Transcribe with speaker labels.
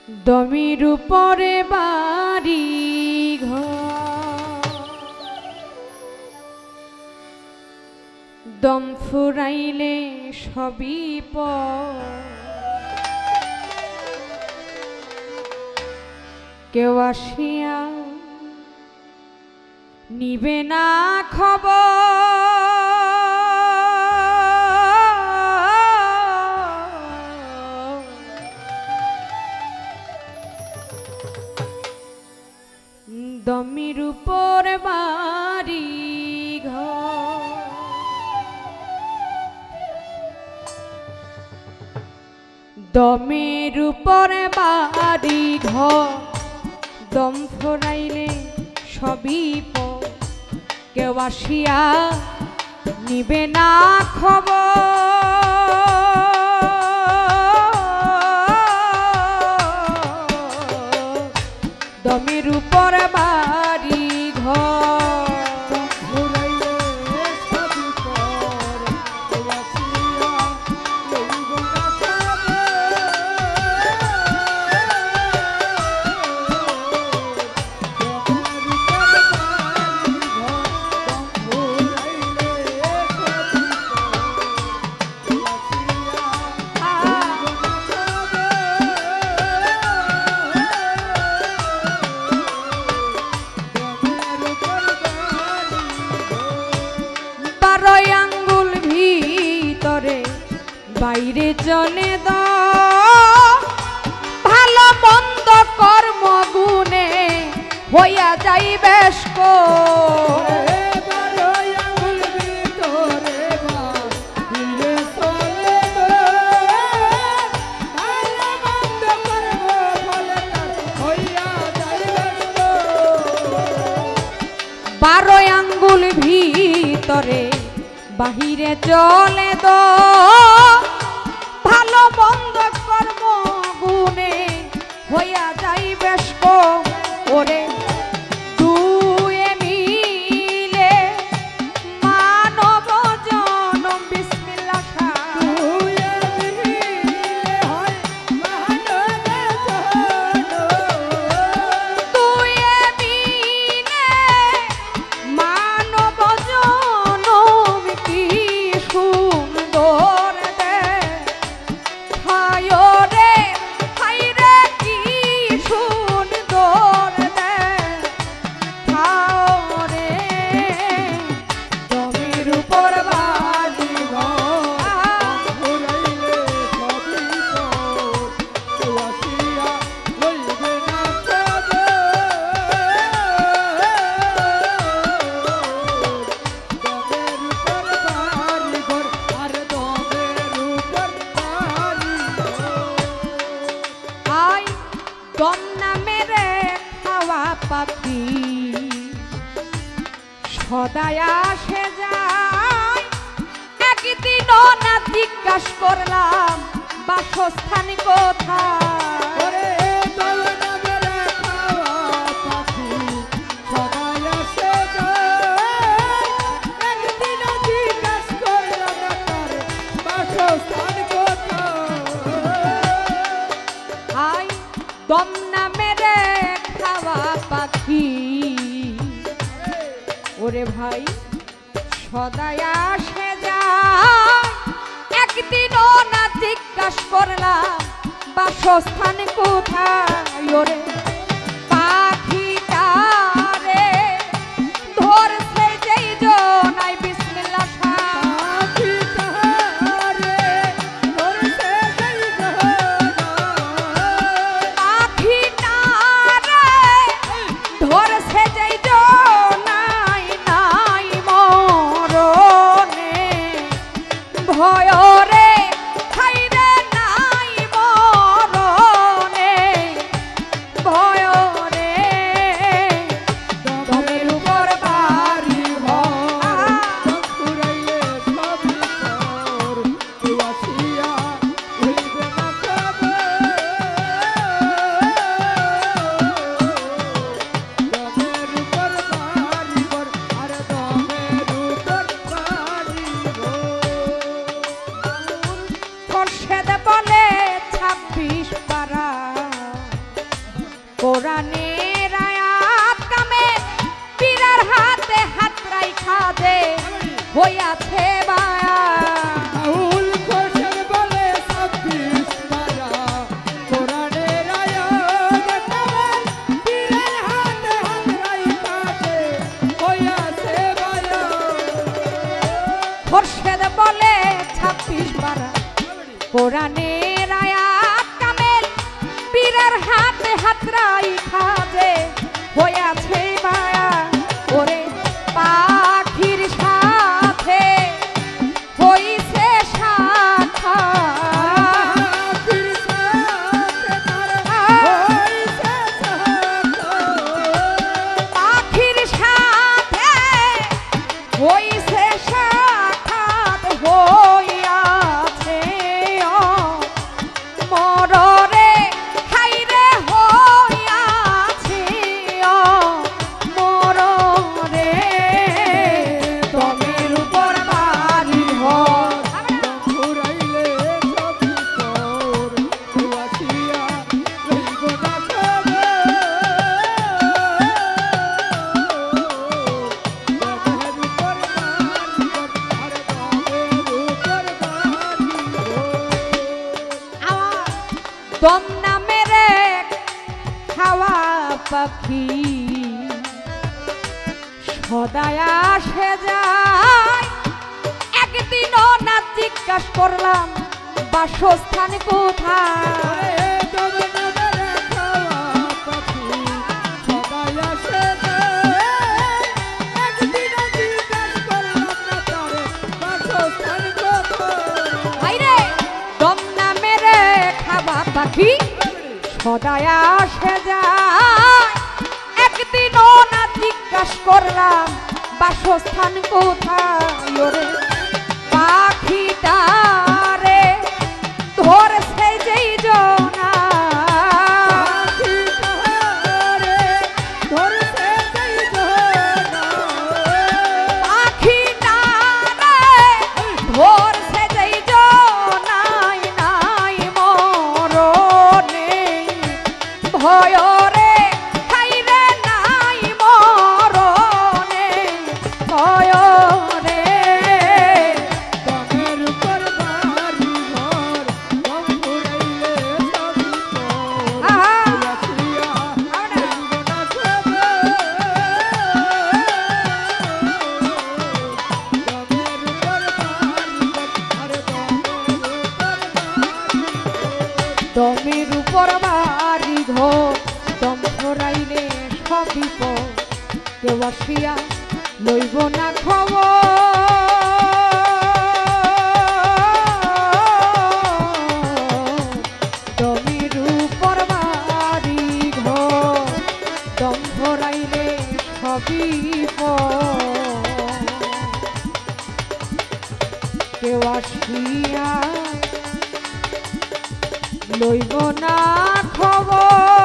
Speaker 1: দমির উপরে বাড়ি ঘর, দম ফুরাইলে সবই পর। কেউ আসিয়া নিবে না খবর, দমির উপর বাড়ি ঘর, দমের উপর বাড়ি ঘর, দম ফুরাইলে সবই পর। কেউ আসিয়া নিবে না খবর, দমের উপর বাড়ি ঘর, বাইরে চলে দাও ভালো মন্দ কর্ম গুণে হইয়া যাই বেশ বারো আঙ্গুল ভিতরে বাহিরে চলে দো ভালো মন্দ কর্ম গুণে হইয়া যাই বেশ ওরে দুয়ে মিলে মানব জনম বিসমিল্লাহ দুয়ে মিলে হয় মানব জনম, দুয়ে মিলে মানব জনম কি সুন্দর পাখি সদাই আসে যায়, একদিনও না জিজ্ঞাসা করলাম বাসস্থান কোথায়। দম নামে রে খাওয়া পাখি ওরে ভাই সদাই আসে যায়, একদিনও না জিজ্ঞাসা করলাম বাসস্থান কোথায়। ওরে পাখিটা রে ধরছে যেই জনাই বিসমিল্লাহ ভয় কোরআনের আয়াত কামে পীরের হাতে হাত রাইখা দে হইয়াছে বায়া
Speaker 2: রাহুল ঘোষের বলে 26 পারা কোরআনের আয়াত কামে পীরের হাতে হাত রাইখা দে হইয়াছে বায়া
Speaker 1: খোরশেদ বলে 26 পারা কোরআনের আয়াত কামেল পীরের হাতে হাত রাইখা দে হইয়াছে বায়া ওরে পাখির সাথে হইছে সাক্ষাৎ পাখির সাথে হইছে সাক্ষাৎ হইয়াছে মররে হাইরে হইয়াছে মররে দমের উপর বাড়ি হয়
Speaker 2: ঘুরাইলে সব তোর আসিয়া রইব না খবর দমের উপর বাড়ি আর দমের উপর বাড়ি
Speaker 1: দম নামের এক হাওয়া পাখি সদায় আসে যায় একদিনও না জিজ্ঞাস করলাম বাসস্থান কোথায় হাইরে দম নামের এক হাওয়া পাখি সদায় আসে যায় একদিনও না জিজ্ঞাস করলাম বাসস্থান কোথায় ওরে পাখিটারে ধরছে যেই জনা পাখিটারে ধরছে যেই জনাই নাই মরণে ভয় রে খাইরে নাই মরণে ভয় রে
Speaker 2: দমের উপর বাড়ি ঘর দম ঘুরাইলে সব তোর
Speaker 1: আহা
Speaker 2: আসিয়া
Speaker 1: আরে
Speaker 2: রইব না খবর দমের উপর বাড়ি আর
Speaker 1: দমের উপর বাড়ি ঘর দম ছড়াইলে সব বিপদ কেউ আসিয়া লইব না খবর দমের উপর বাড়ি ঘর দম ছড়াইলে সব বিপদ কেউ আসিয়া লইব না খবর।